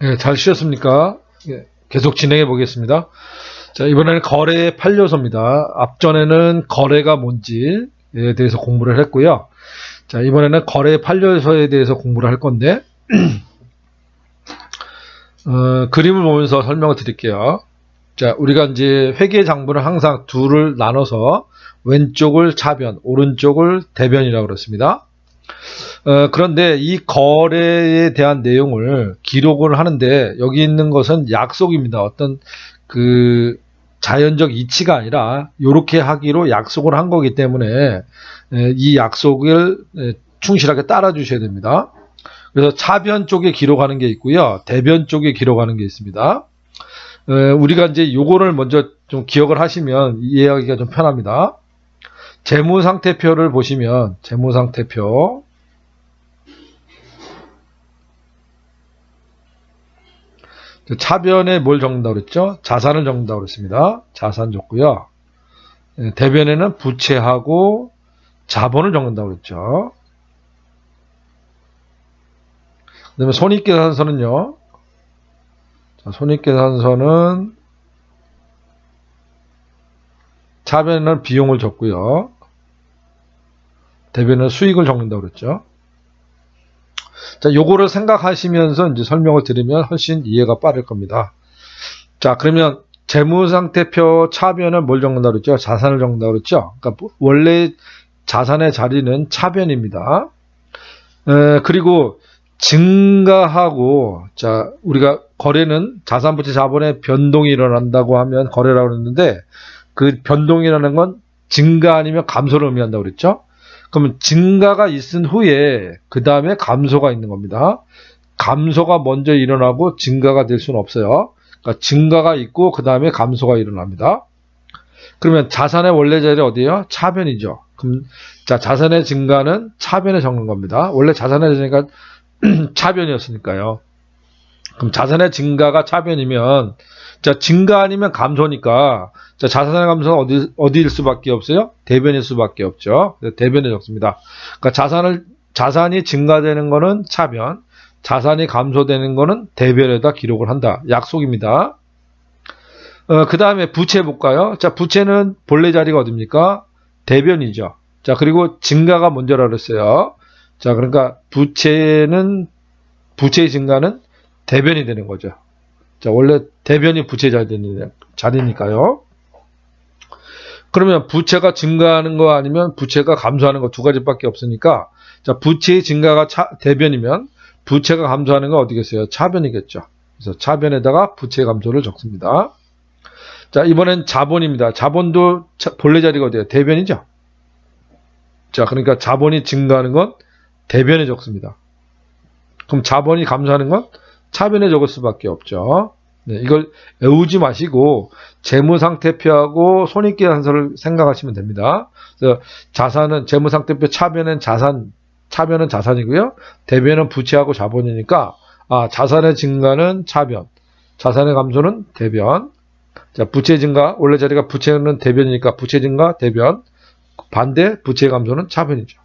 예, 잘 쉬셨습니까? 예, 계속 진행해 보겠습니다. 자, 이번에는 거래의 8요소입니다. 앞전에는 거래가 뭔지에 대해서 공부를 했고요. 자, 이번에는 거래의 8요소에 대해서 공부를 할 건데, 그림을 보면서 설명을 드릴게요. 자, 우리가 이제 회계 장부는 항상 둘을 나눠서 왼쪽을 차변, 오른쪽을 대변이라고 그렇습니다. 그런데 이 거래에 대한 내용을 기록을 하는데 여기 있는 것은 약속입니다. 어떤 그 자연적 이치가 아니라 이렇게 하기로 약속을 한 거기 때문에 이 약속을 충실하게 따라 주셔야 됩니다. 그래서 차변 쪽에 기록하는 게 있고요. 대변 쪽에 기록하는 게 있습니다. 우리가 이제 요거를 먼저 좀 기억을 하시면 이해하기가 좀 편합니다. 재무상태표를 보시면 재무상태표 차변에 뭘 적는다고 그랬죠? 자산을 적는다고 그랬습니다. 자산 적고요. 대변에는 부채하고 자본을 적는다고 그랬죠. 그 다음에 손익계산서는요. 자, 손익계산서는 차변에는 비용을 적고요. 대변에는 수익을 적는다고 그랬죠. 자, 요거를 생각하시면서 이제 설명을 드리면 훨씬 이해가 빠를 겁니다. 자, 그러면 재무상태표 차변은 뭘 적는다고 그랬죠? 자산을 적는다고 그랬죠? 그러니까 원래 자산의 자리는 차변입니다. 그리고 증가하고, 자, 우리가 거래는 자산, 부채, 자본의 변동이 일어난다고 하면 거래라고 그랬는데, 그 변동이라는 건 증가 아니면 감소를 의미한다고 그랬죠? 그러면 증가가 있은 후에 그 다음에 감소가 있는 겁니다. 감소가 먼저 일어나고 증가가 될 수는 없어요. 그러니까 증가가 있고 그 다음에 감소가 일어납니다. 그러면 자산의 원래 자리 어디예요? 차변이죠. 그럼 자, 자산의 증가는 차변에 적는 겁니다. 원래 자산의 증가가 차변이었으니까요. 그럼 자산의 증가가 차변이면 자, 증가 아니면 감소니까 자, 자산의 감소는 어디일 수밖에 없어요? 대변일 수밖에 없죠. 대변에 적습니다. 그러니까 자산이 증가되는 거는 차변, 자산이 감소되는 거는 대변에다 기록을 한다. 약속입니다. 그 다음에 부채 볼까요? 자, 부채는 본래 자리가 어딥니까? 대변이죠. 자, 그리고 증가가 먼저라 그랬어요. 자, 그러니까 부채의 증가는 대변이 되는 거죠. 자, 원래 대변이 부채 자리니까요. 그러면 부채가 증가하는 거 아니면 부채가 감소하는 거 두 가지밖에 없으니까 자, 부채의 증가가 대변이면 부채가 감소하는 건 어디겠어요? 차변이겠죠. 그래서 차변에다가 부채 감소를 적습니다. 자, 이번엔 자본입니다. 자본도 본래 자리가 어디예요? 대변이죠. 자, 그러니까 자본이 증가하는 건 대변에 적습니다. 그럼 자본이 감소하는 건 차변에 적을 수밖에 없죠. 네, 이걸 외우지 마시고 재무상태표하고 손익계산서를 생각하시면 됩니다. 그래서 자산은 재무상태표 차변은 차변은 자산이고요. 대변은 부채하고 자본이니까 자산의 증가는 차변, 자산의 감소는 대변. 자, 부채 증가 원래 자리가 부채는 대변이니까 부채 증가 대변. 반대 부채 감소는 차변이죠.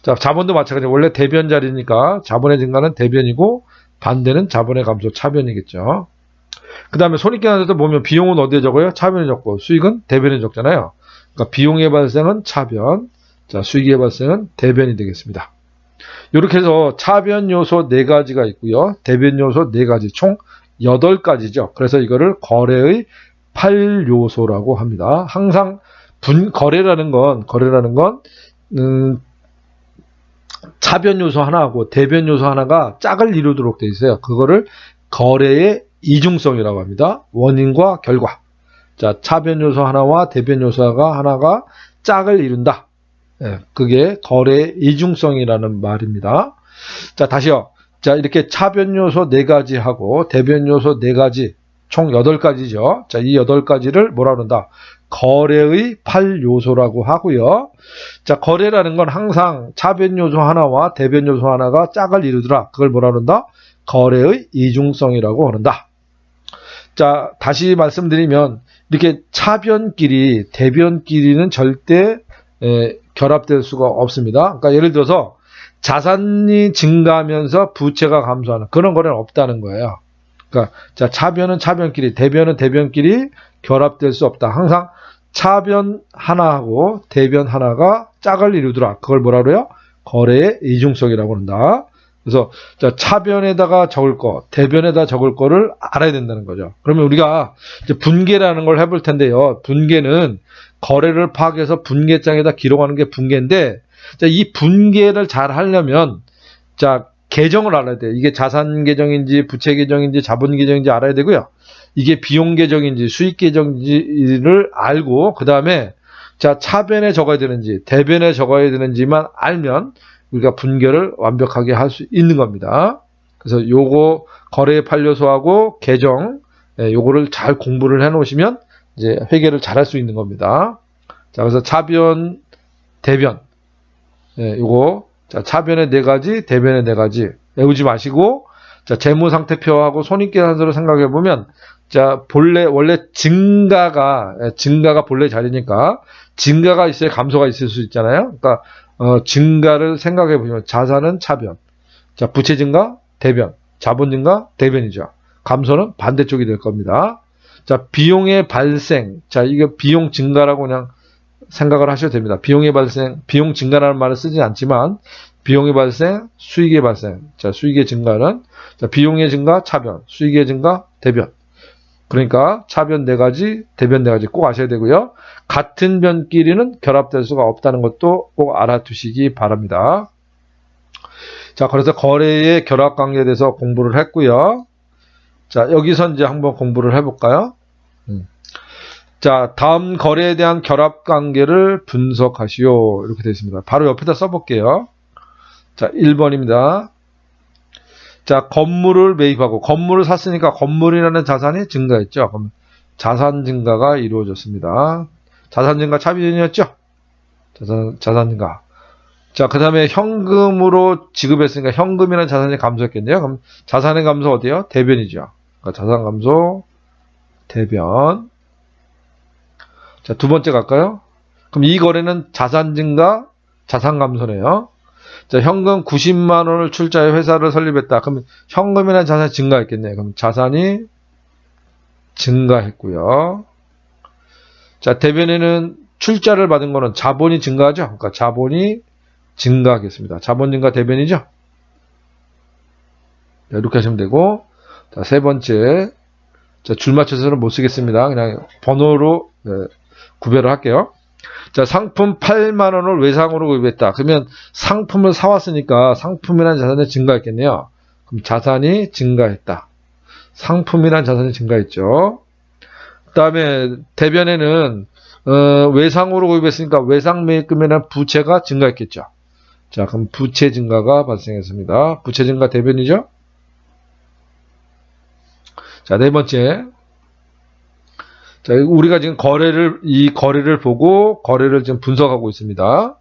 자, 자본도 마찬가지로 원래 대변 자리니까 자본의 증가는 대변이고 반대는 자본의 감소 차변이겠죠. 그 다음에 손익계산서도 보면 비용은 어디에 적어요? 차변에 적고 수익은 대변에 적잖아요. 그러니까 비용의 발생은 차변, 자, 수익의 발생은 대변이 되겠습니다. 이렇게 해서 차변 요소 4가지가 있고요. 대변 요소 4가지, 총 8가지죠. 그래서 이거를 거래의 8요소라고 합니다. 항상 거래라는 건 차변 요소 하나하고 대변 요소 하나가 짝을 이루도록 되어 있어요. 그거를 거래의 이중성이라고 합니다. 원인과 결과. 자, 차변 요소 하나와 대변 요소 하나가 짝을 이룬다. 그게 거래의 이중성이라는 말입니다. 자, 다시요. 자, 이렇게 차변 요소 4가지 하고 대변 요소 4가지, 총 8가지죠. 자, 이 8가지를 뭐라 그런다? 거래의 8요소라고 하고요. 자, 거래라는 건 항상 차변 요소 하나와 대변 요소 하나가 짝을 이루더라. 그걸 뭐라 그런다? 거래의 이중성이라고 그런다. 자, 다시 말씀드리면 이렇게 차변끼리 대변끼리는 절대 결합될 수가 없습니다. 그러니까 예를 들어서 자산이 증가하면서 부채가 감소하는 그런 거래는 없다는 거예요. 그러니까 자, 차변은 차변끼리, 대변은 대변끼리 결합될 수 없다. 항상 차변 하나하고 대변 하나가 짝을 이루더라. 그걸 뭐라 그래요? 거래의 이중성이라고 한다. 그래서 자, 차변에다가 적을 거, 대변에다 적을 거를 알아야 된다는 거죠. 그러면 우리가 이제 분계라는 걸 해볼 텐데요. 분계는 거래를 파악해서 분계장에다 기록하는 게 분계인데, 자, 이 분계를 잘 하려면 자, 계정을 알아야 돼요. 이게 자산 계정인지 부채 계정인지 자본 계정인지 알아야 되고요. 이게 비용 계정인지 수익 계정인지를 알고 그 다음에 자, 차변에 적어야 되는지 대변에 적어야 되는지만 알면 우리가 분결을 완벽하게 할 수 있는 겁니다. 그래서 요거 거래 판례소하고 계정 요거를 잘 공부를 해 놓으시면 이제 회계를 잘 할 수 있는 겁니다. 자, 그래서 차변, 대변 요거 자, 차변의 4가지, 대변의 4가지 외우지 마시고 자, 재무상태표하고 손익계산서를 생각해 보면 자, 원래 증가가 본래 자리니까 증가가 있어야 감소가 있을 수 있잖아요. 그러니까 증가를 생각해 보시면 자산은 차변, 자, 부채 증가 대변, 자본 증가 대변이죠. 감소는 반대쪽이 될 겁니다. 자, 비용의 발생, 자, 이게 비용 증가라고 그냥 생각을 하셔도 됩니다. 비용의 발생, 비용 증가라는 말을 쓰지 않지만 비용의 발생, 수익의 발생. 자, 수익의 증가는 자, 비용의 증가 차변, 수익의 증가 대변. 그러니까 차변 4가지, 대변 4가지 꼭 아셔야 되고요. 같은 변끼리는 결합될 수가 없다는 것도 꼭 알아두시기 바랍니다. 자, 그래서 거래의 결합 관계에 대해서 공부를 했고요. 자, 여기서 이제 한번 공부를 해볼까요? 자, 다음 거래에 대한 결합 관계를 분석하시오. 이렇게 되어 있습니다. 바로 옆에다 써볼게요. 자, 1번입니다. 자, 건물을 매입하고 건물을 샀으니까 건물이라는 자산이 증가했죠. 그럼 자산 증가가 이루어졌습니다. 자산 증가 차변이었죠? 자산 증가. 자, 그 다음에 현금으로 지급했으니까 현금이라는 자산이 감소했겠네요. 그럼 자산의 감소 어디요? 대변이죠. 그러니까 자산 감소, 대변. 자, 두 번째 갈까요? 그럼 이 거래는 자산 증가, 자산 감소네요. 자, 현금 90만 원을 출자해 회사를 설립했다. 그럼 현금이라는 자산이 증가했겠네요. 그럼 자산이 증가했고요. 자, 대변에는 출자를 받은 거는 자본이 증가하죠. 그러니까 자본이 증가하겠습니다. 자본 증가 대변이죠. 자, 이렇게 하시면 되고, 자, 세 번째, 자, 줄 맞춰서는 못 쓰겠습니다. 그냥 번호로 구별을 할게요. 자, 상품 8만 원을 외상으로 구입했다. 그러면 상품을 사왔으니까 상품이라는 자산이 증가했겠네요. 그럼 자산이 증가했다. 상품이라는 자산이 증가했죠. 그 다음에 대변에는 외상으로 구입했으니까 외상 매입금이라는 부채가 증가했겠죠. 자, 그럼 부채 증가가 발생했습니다. 부채 증가 대변이죠. 자, 네 번째. 자, 우리가 지금 이 거래를 보고 거래를 지금 분석하고 있습니다.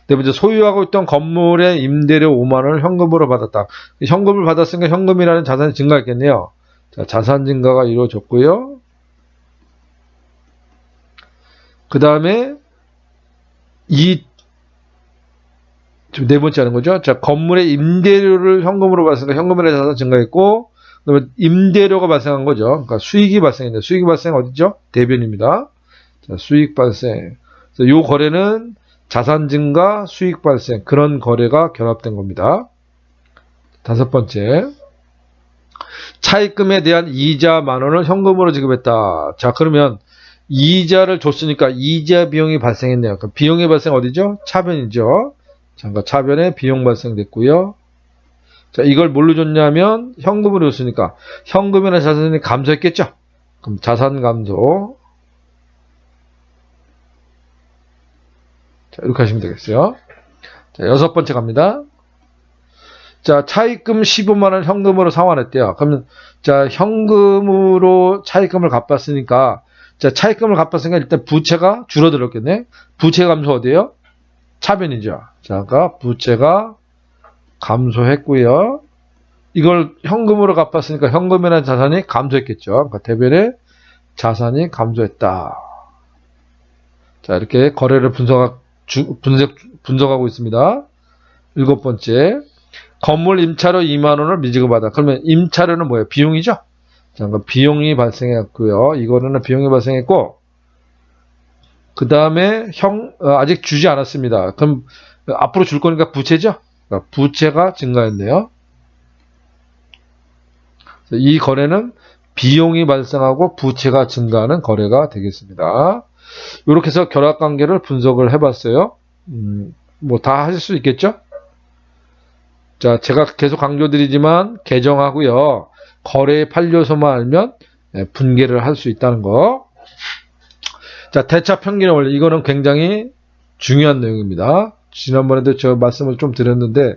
네 번째, 소유하고 있던 건물의 임대료 5만 원을 현금으로 받았다. 현금을 받았으니까 현금이라는 자산이 증가했겠네요. 자, 자산 증가가 이루어졌고요. 그 다음에 네 번째 하는 거죠. 자, 건물의 임대료를 현금으로 받았으니까 현금이라는 자산이 증가했고, 그다음에 임대료가 발생한 거죠. 그러니까 수익이 발생했는데 수익이 발생 어디죠? 대변입니다. 자, 수익 발생. 그래서 이 거래는 자산 증가, 수익 발생 그런 거래가 결합된 겁니다. 다섯 번째, 차입금에 대한 이자 10,000 원을 현금으로 지급했다. 자, 그러면 이자를 줬으니까 이자 비용이 발생했네요. 그러니까 비용의 발생 어디죠? 차변이죠. 자, 그러니까 차변에 비용 발생됐고요. 자, 이걸 뭘로 줬냐면 현금으로 줬으니까 현금이나 자산이 감소했겠죠. 그럼 자산 감소. 자, 이렇게 하시면 되겠어요. 자, 여섯 번째 갑니다. 자, 차입금 15만 원 현금으로 상환했대요. 그러면 자, 현금으로 차입금을 갚았으니까 자, 차입금을 갚았으니까 일단 부채가 줄어들었겠네. 부채 감소 어디에요? 차변이죠. 자, 그러니까 부채가 감소했고요. 이걸 현금으로 갚았으니까 현금이라는 자산이 감소했겠죠. 그러니까 대변에 자산이 감소했다. 자, 이렇게 거래를 분석하고 있습니다. 일곱 번째, 건물 임차료 2만 원을 미지급하다. 그러면 임차료는 뭐예요? 비용이죠? 자, 그럼 비용이 발생했고요. 이거는 비용이 발생했고, 그 다음에 아직 주지 않았습니다. 그럼 앞으로 줄 거니까 부채죠? 그러니까 부채가 증가했네요. 이 거래는 비용이 발생하고 부채가 증가하는 거래가 되겠습니다. 이렇게 해서 결합관계를 분석을 해봤어요. 뭐 다 하실 수 있겠죠? 자, 제가 계속 강조드리지만 개정하고요. 거래의 8요소만 알면 분개를 할 수 있다는 거. 자, 대차 평균의 원리. 이거는 굉장히 중요한 내용입니다. 지난번에도 저 말씀을 좀 드렸는데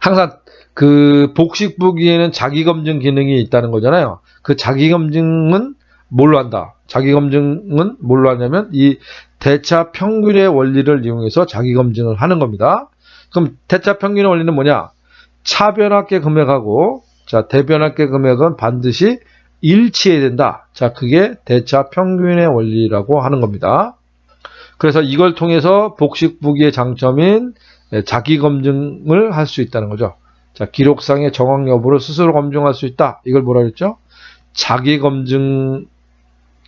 항상 그 복식부기에는 자기검증 기능이 있다는 거잖아요. 그 자기검증은 뭘로 한다? 자기검증은 뭘로 하냐면 이 대차 평균의 원리를 이용해서 자기검증을 하는 겁니다. 그럼 대차 평균의 원리는 뭐냐? 차변합계 금액하고 자, 대변합계 금액은 반드시 일치해야 된다. 자, 그게 대차 평균의 원리라고 하는 겁니다. 그래서 이걸 통해서 복식부기의 장점인 자기검증을 할 수 있다는 거죠. 자, 기록상의 정확 여부를 스스로 검증할 수 있다. 이걸 뭐라 그랬죠? 자기검증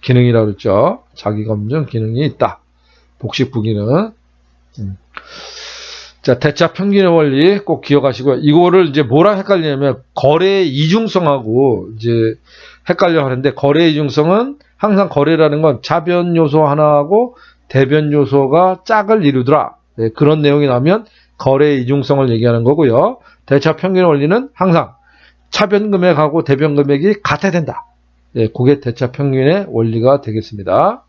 기능이라고 그랬죠. 자기검증 기능이 있다. 복식부기는. 자, 대차 평균의 원리 꼭 기억하시고요. 이거를 이제 뭐랑 헷갈리냐면 거래의 이중성하고 이제 헷갈려 하는데 거래의 이중성은 항상 거래라는 건 차변 요소 하나하고 대변 요소가 짝을 이루더라. 네, 그런 내용이 나오면 거래의 이중성을 얘기하는 거고요. 대차 평균의 원리는 항상 차변 금액하고 대변 금액이 같아야 된다. 네, 그게 대차 평균의 원리가 되겠습니다.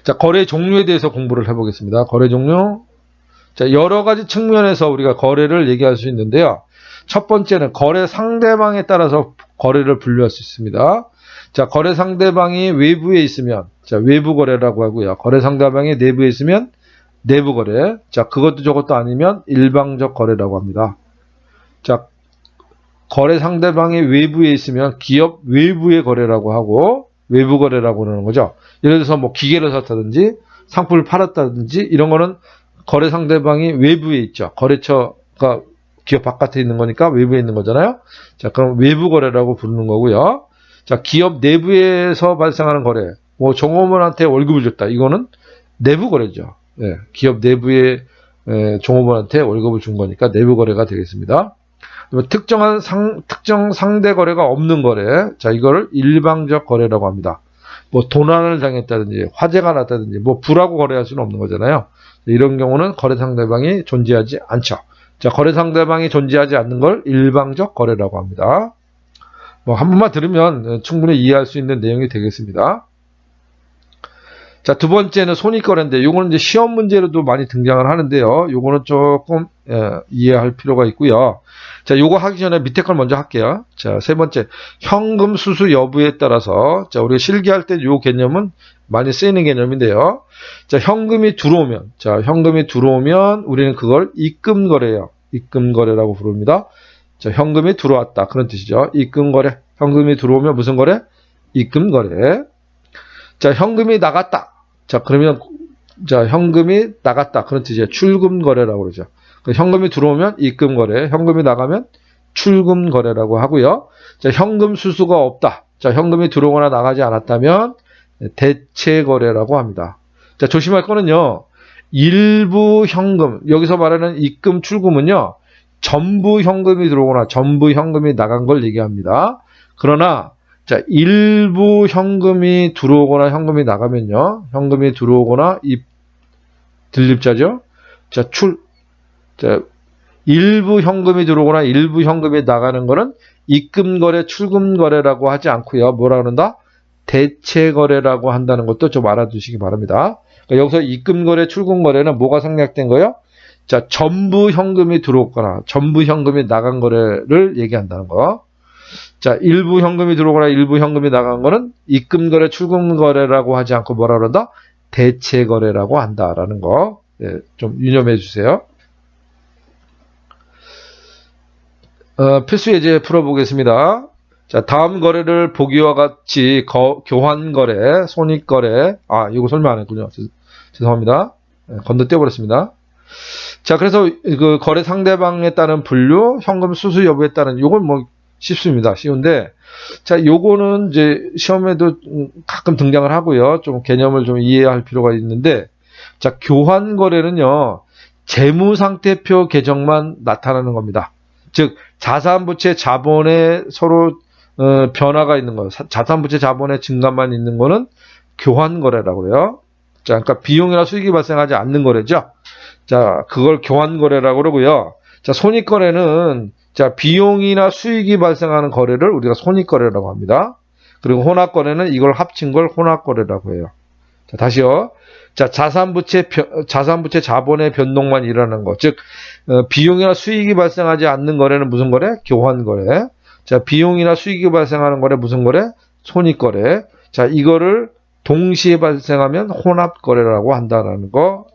자, 거래 종류에 대해서 공부를 해보겠습니다. 거래 종류. 자, 여러 가지 측면에서 우리가 거래를 얘기할 수 있는데요. 첫 번째는 거래 상대방에 따라서 거래를 분류할 수 있습니다. 자, 거래 상대방이 외부에 있으면, 자, 외부 거래라고 하고요. 거래 상대방이 내부에 있으면 내부 거래. 자, 그것도 저것도 아니면 일방적 거래라고 합니다. 자, 거래 상대방이 외부에 있으면 기업 외부의 거래라고 하고 외부 거래라고 그러는 거죠. 예를 들어서 뭐 기계를 샀다든지 상품을 팔았다든지 이런 거는 거래 상대방이 외부에 있죠. 거래처가 기업 바깥에 있는 거니까 외부에 있는 거잖아요. 자, 그럼 외부 거래라고 부르는 거고요. 자, 기업 내부에서 발생하는 거래. 뭐 종업원한테 월급을 줬다. 이거는 내부 거래죠. 예, 기업 내부에 종업원한테 월급을 준 거니까 내부 거래가 되겠습니다. 특정 상대 거래가 없는 거래. 자, 이거를 일방적 거래라고 합니다. 뭐 도난을 당했다든지 화재가 났다든지 뭐 불하고 거래할 수는 없는 거잖아요. 이런 경우는 거래 상대방이 존재하지 않죠. 자, 거래 상대방이 존재하지 않는 걸 일방적 거래라고 합니다. 뭐 한 번만 들으면 충분히 이해할 수 있는 내용이 되겠습니다. 자, 두 번째는 손익거래인데 요거는 이제 시험 문제로도 많이 등장을 하는데요. 요거는 조금 이해할 필요가 있고요. 자, 요거 하기 전에 밑에 걸 먼저 할게요. 자, 세 번째, 현금 수수 여부에 따라서 자, 우리가 실기할 때 요 개념은 많이 쓰이는 개념인데요. 자, 현금이 들어오면 우리는 그걸 입금거래예요. 입금거래라고 부릅니다. 자, 현금이 들어왔다. 그런 뜻이죠. 입금거래. 현금이 들어오면 무슨 거래? 입금거래. 자, 현금이 나갔다. 자, 그러면 자, 현금이 나갔다. 그런 뜻이에요. 출금거래라고 그러죠. 현금이 들어오면 입금거래, 현금이 나가면 출금거래라고 하고요. 자, 현금 수수가 없다. 자, 현금이 들어오거나 나가지 않았다면 대체거래라고 합니다. 자, 조심할 거는요. 일부 현금, 여기서 말하는 입금, 출금은요. 전부 현금이 들어오거나 전부 현금이 나간 걸 얘기합니다. 그러나 자, 일부 현금이 들어오거나 현금이 나가면요. 현금이 들어오거나 들립자죠. 자, 일부 현금이 들어오거나 일부 현금이 나가는 거는 입금거래, 출금거래라고 하지 않고요. 뭐라 그런다? 대체거래라고 한다는 것도 좀 알아두시기 바랍니다. 그러니까 여기서 입금거래, 출금거래는 뭐가 생략된 거예요? 자, 전부 현금이 들어오거나 전부 현금이 나간 거래를 얘기한다는 거. 자, 일부 현금이 들어오거나 일부 현금이 나간 거는 입금거래, 출금거래라고 하지 않고 뭐라 그런다? 대체거래라고 한다라는 거. 예, 좀 유념해 주세요. 필수 예제 풀어보겠습니다. 자, 다음 거래를 보기와 같이 교환거래, 손익거래, 이거 설명 안 했군요. 죄송합니다. 건너뛰어버렸습니다. 자, 그래서 그 거래 상대방에 따른 분류, 현금 수수 여부에 따른 요건 뭐 쉽습니다. 쉬운데, 자, 요거는 이제 시험에도 가끔 등장을 하고요. 좀 개념을 좀 이해할 필요가 있는데, 자, 교환 거래는요, 재무상태표 계정만 나타나는 겁니다. 즉, 자산부채 자본에 서로 변화가 있는 거, 자산부채 자본의 증가만 있는 거는 교환 거래라고 그래요. 자, 그러니까 비용이나 수익이 발생하지 않는 거래죠. 자, 그걸 교환 거래라고 그러고요. 자, 손익 거래는 자, 비용이나 수익이 발생하는 거래를 우리가 손익 거래라고 합니다. 그리고 혼합 거래는 이걸 합친 걸 혼합 거래라고 해요. 자, 다시요. 자, 자산부채 자본의 변동만 일어나는 것. 즉, 비용이나 수익이 발생하지 않는 거래는 무슨 거래? 교환 거래. 자, 비용이나 수익이 발생하는 거래 무슨 거래? 손익 거래. 자, 이거를 동시에 발생하면 혼합 거래라고 한다는 거.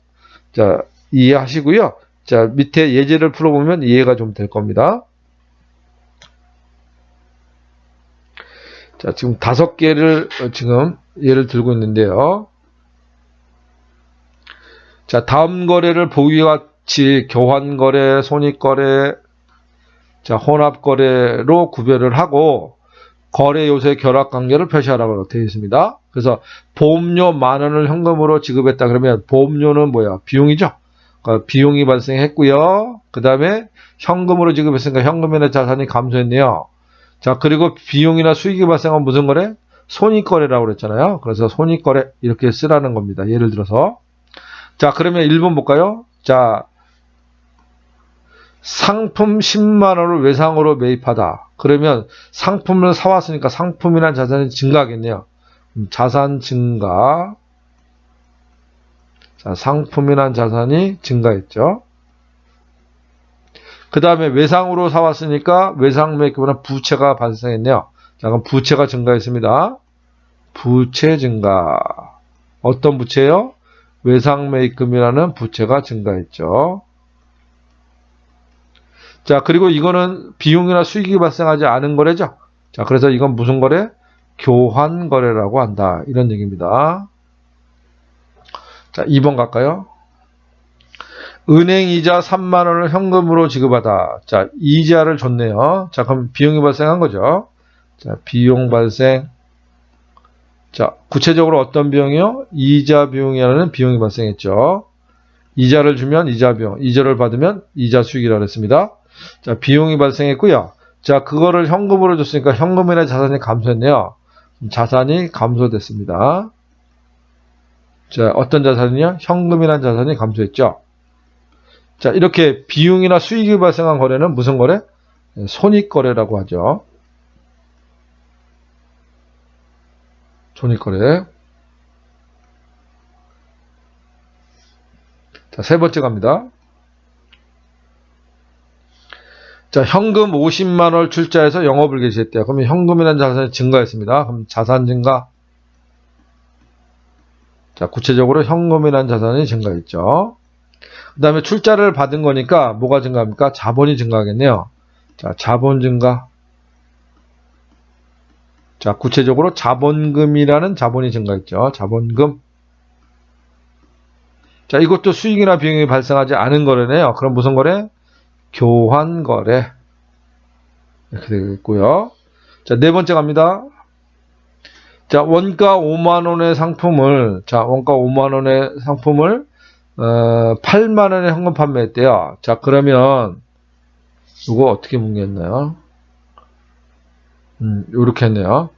자, 이해하시고요. 자, 밑에 예제를 풀어보면 이해가 좀 될 겁니다. 자, 지금 5개를 지금 예를 들고 있는데요. 자, 다음 거래를 보기와 같이 교환 거래, 손익 거래, 자, 혼합 거래로 구별을 하고 거래 요소의 결합 관계를 표시하라고 되어 있습니다. 그래서 보험료 10,000원을 현금으로 지급했다 그러면 보험료는 뭐야? 비용이죠. 그러니까 비용이 발생했고요. 그 다음에 현금으로 지급했으니까 현금이나 자산이 감소했네요. 자, 그리고 비용이나 수익이 발생한 무슨 거래? 손익거래라고 그랬잖아요. 그래서 손익거래 이렇게 쓰라는 겁니다. 예를 들어서. 자, 그러면 1번 볼까요? 자, 상품 10만 원을 외상으로 매입하다. 그러면 상품을 사왔으니까 상품이란 자산이 증가하겠네요. 자산 증가. 자, 상품이란 자산이 증가했죠. 그 다음에 외상으로 사왔으니까 외상 매입보다 부채가 발생했네요. 자, 그럼 부채가 증가했습니다. 부채 증가. 어떤 부채요? 외상 매입금이라는 부채가 증가했죠. 자, 그리고 이거는 비용이나 수익이 발생하지 않은 거래죠. 자, 그래서 이건 무슨 거래? 교환 거래라고 한다. 이런 얘기입니다. 자, 2번 갈까요? 은행 이자 3만 원을 현금으로 지급하다. 자, 이자를 줬네요. 자, 그럼 비용이 발생한 거죠. 자, 비용 발생. 자, 구체적으로 어떤 비용이요? 이자 비용이라는 비용이 발생했죠. 이자를 주면 이자 비용, 이자를 받으면 이자 수익이라고 했습니다. 자, 비용이 발생했고요. 자, 그거를 현금으로 줬으니까 현금이나 자산이 감소했네요. 자산이 감소됐습니다. 자, 어떤 자산이요? 현금이라는 자산이 감소했죠. 자, 이렇게 비용이나 수익이 발생한 거래는 무슨 거래? 손익거래라고 하죠. 손익거래. 자, 세 번째 갑니다. 자, 현금 50만 원 출자해서 영업을 개시했대요. 그러면 현금이라는 자산이 증가했습니다. 그럼 자산 증가. 자, 구체적으로 현금이라는 자산이 증가했죠. 그 다음에 출자를 받은 거니까 뭐가 증가합니까? 자본이 증가하겠네요. 자, 자본 증가. 자, 구체적으로 자본금이라는 자본이 증가했죠. 자본금. 자, 이것도 수익이나 비용이 발생하지 않은 거래네요. 그럼 무슨 거래? 교환 거래. 이렇게 되겠고요. 자, 네 번째 갑니다. 자, 원가 5만 원의 상품을, 자, 원가 5만 원의 상품을 8만 원에 현금 판매했대요. 자, 그러면 이거 어떻게 뭉개했나요? 요렇게 했네요.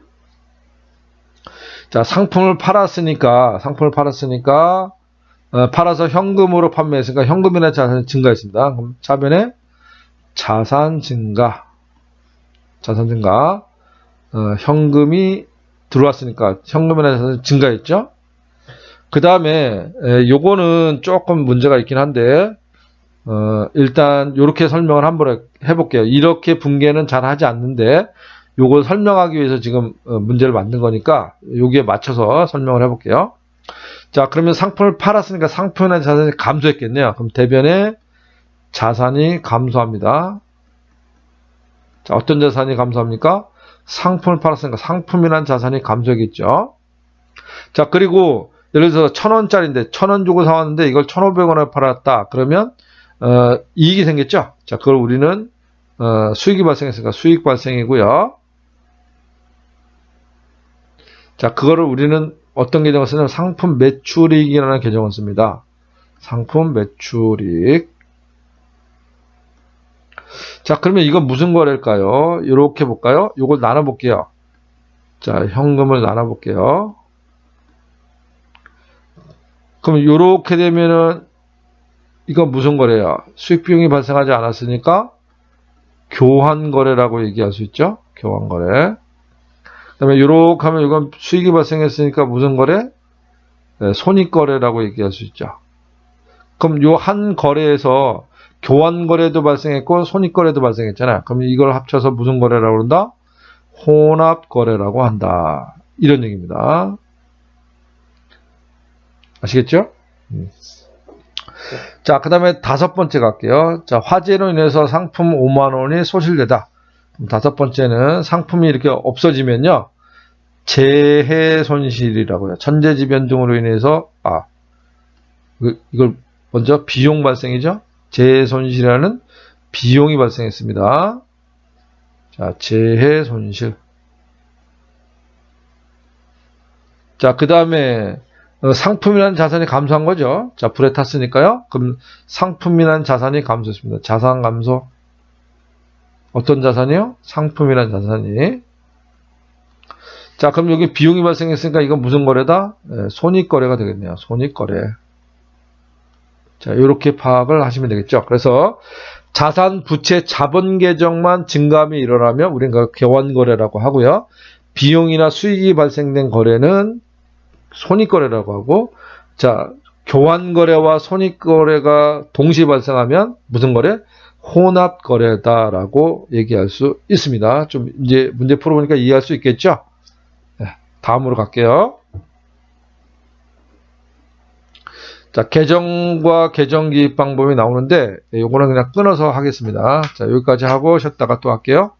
자, 상품을 팔았으니까 팔아서 현금으로 판매했으니까 현금이나 자산이 증가했습니다. 그럼 차변에 자산 증가. 현금이 들어왔으니까 현금이나 자산이 증가했죠. 그 다음에 요거는 조금 문제가 있긴 한데 일단 요렇게 설명을 한번 해볼게요. 이렇게 분개는 잘 하지 않는데 요걸 설명하기 위해서 지금 문제를 만든 거니까 여기에 맞춰서 설명을 해볼게요. 자, 그러면 상품을 팔았으니까 상품이나 자산이 감소했겠네요. 그럼 대변에 자산이 감소합니다. 자, 어떤 자산이 감소합니까? 상품을 팔았으니까 상품이란 자산이 감소했겠죠. 자, 그리고 예를 들어서 1,000원짜리인데 1,000원 주고 사왔는데 이걸 1,500원에 팔았다. 그러면 이익이 생겼죠. 자, 그걸 우리는 수익이 발생했으니까 수익 발생이고요. 자, 그거를 우리는 어떤 계정을 쓰냐면 상품 매출이익이라는 계정을 씁니다. 상품 매출이익. 자, 그러면 이건 무슨 거래일까요? 이렇게 볼까요? 이걸 나눠볼게요. 자, 현금을 나눠볼게요. 그럼 이렇게 되면은 이건 무슨 거래야? 수익 비용이 발생하지 않았으니까 교환 거래라고 얘기할 수 있죠. 교환 거래. 그다음에 이렇게 하면 이건 수익이 발생했으니까 무슨 거래? 네, 손익 거래라고 얘기할 수 있죠. 그럼 요 한 거래에서 교환 거래도 발생했고 손익 거래도 발생했잖아요. 그럼 이걸 합쳐서 무슨 거래라고 한다? 혼합 거래라고 한다. 이런 얘기입니다. 아시겠죠? 자, 그 다음에 5번째 갈게요. 자, 화재로 인해서 상품 5만원이 소실되다. 그럼 5번째는 상품이 이렇게 없어지면요. 재해 손실이라고 해요. 천재지변 등으로 인해서, 이걸 먼저 비용 발생이죠. 재해 손실이라는 비용이 발생했습니다. 자, 재해 손실. 자, 그 다음에 상품이라는 자산이 감소한 거죠. 자, 불에 탔으니까요. 그럼 상품이라는 자산이 감소했습니다. 자산 감소. 어떤 자산이요? 상품이라는 자산이. 자, 그럼 여기 비용이 발생했으니까 이건 무슨 거래다? 손익거래가 되겠네요. 손익거래. 자, 이렇게 파악을 하시면 되겠죠. 그래서 자산, 부채, 자본 계정만 증감이 일어나면 우리는 그걸 교환거래라고 하고요. 비용이나 수익이 발생된 거래는 손익거래라고 하고, 자, 교환거래와 손익거래가 동시에 발생하면 무슨 거래? 혼합거래다라고 얘기할 수 있습니다. 좀 이제 문제 풀어보니까 이해할 수 있겠죠? 네, 다음으로 갈게요. 자, 계정과 계정 기입 방법이 나오는데, 요거는 그냥 끊어서 하겠습니다. 자, 여기까지 하고 쉬었다가 또 할게요.